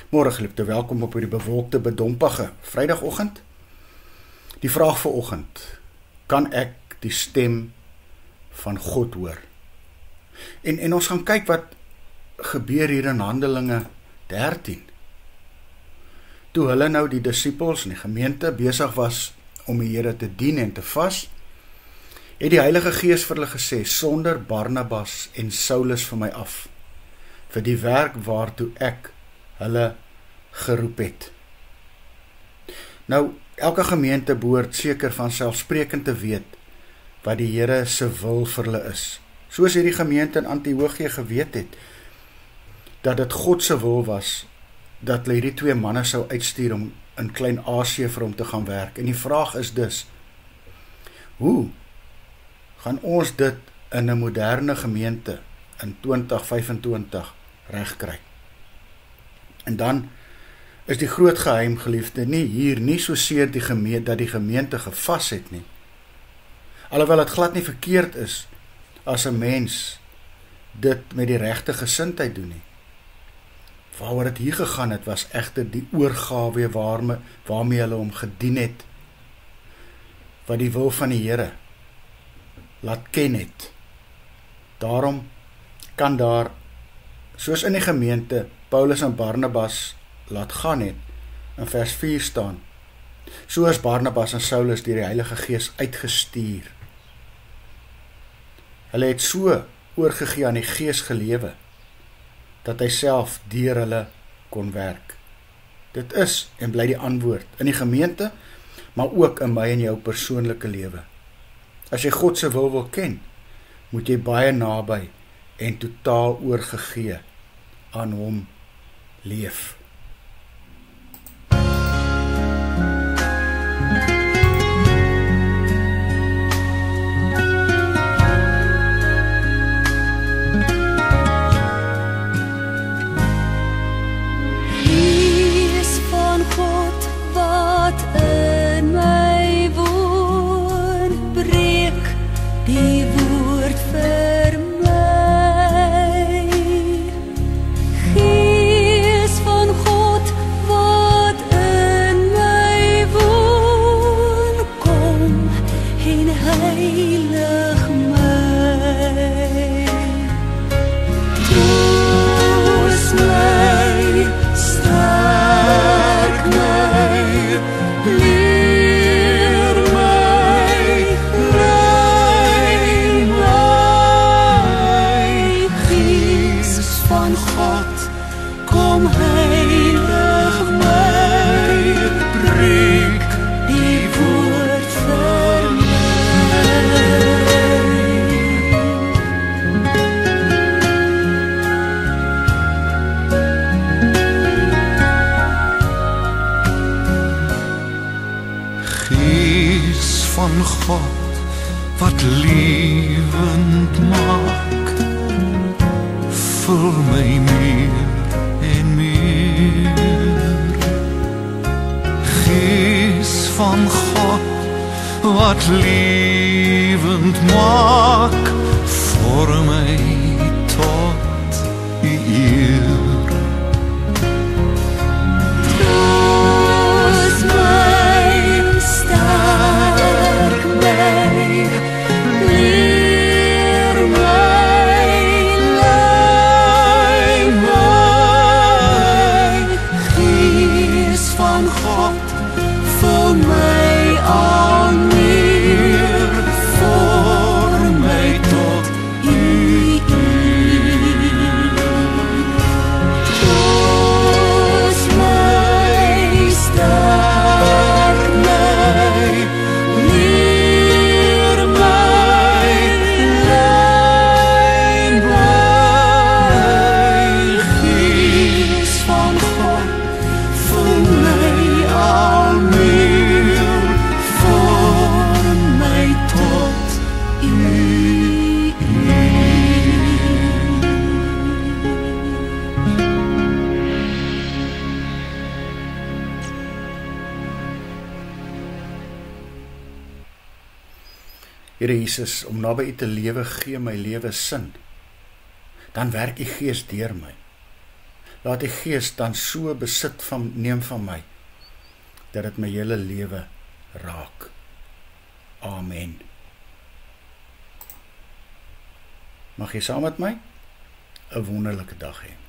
Môre geliefde, welkom op hierdie bewolkte, bedompige Vrydagoggend. Die vraag vanoggend: kan ek die stem van God hoor? En ons gaan kyk wat gebeur hier in Handelinge 13. Toe hulle nou die disippels en die gemeente besig was om die Here te dien en te vas, het die Heilige Gees vir hulle gesê: sonder Barnabas en Saulus vir my af, vir die werk waartoe ek hulle geroep het. Nou, elke gemeente behoort seker van selfsprekend te weet wat die Here se wil vir hulle is. Soos hierdie gemeente in Antiochië geweet het, dat dit God se wil was, dat hulle hierdie twee manne sou uitstuur om in Klein-Asië vir hom te gaan werk. En die vraag is dus, hoe gaan ons dit in 'n moderne gemeente in 2025 regkry? En dan is die groot geheim, geliefde, nie soseer dat die gemeente gevas het nie. Alhoewel dit glad nie verkeerd is as 'n mens dit met die regte gesindheid doen nie. Waaroor dit hier gegaan het, was egter die oorgawe waarmee hulle hom gedien het, wat die wil van die Here laat ken het. Daarom kan daar, soos in die gemeente, Paulus en Barnabas laat gaan het, in vers 4 staan, soos Barnabas en Saulus deur die Heilige Gees uitgestuur. Hulle het so oorgegee aan die Gees gelewe, dat hy self deur hulle kon werk. Dit is en bly die antwoord in die gemeente, maar ook in my en jou persoonlike lewe. As jy God se wil ken, moet jy baie naby en totaal oorgegee aan hom leef. Van God wat lewend maak, vul my meer en meer. Gees van God wat lewend maak, vorm my tot U eer. Here Jesus, om naby U te lewe gee my lewe sin. Dan werk U Gees deur my. Laat die Gees dan so besit neem van my, dat dit my hele lewe raak. Amen. Mag jy saam met my 'n wonderlike dag hê.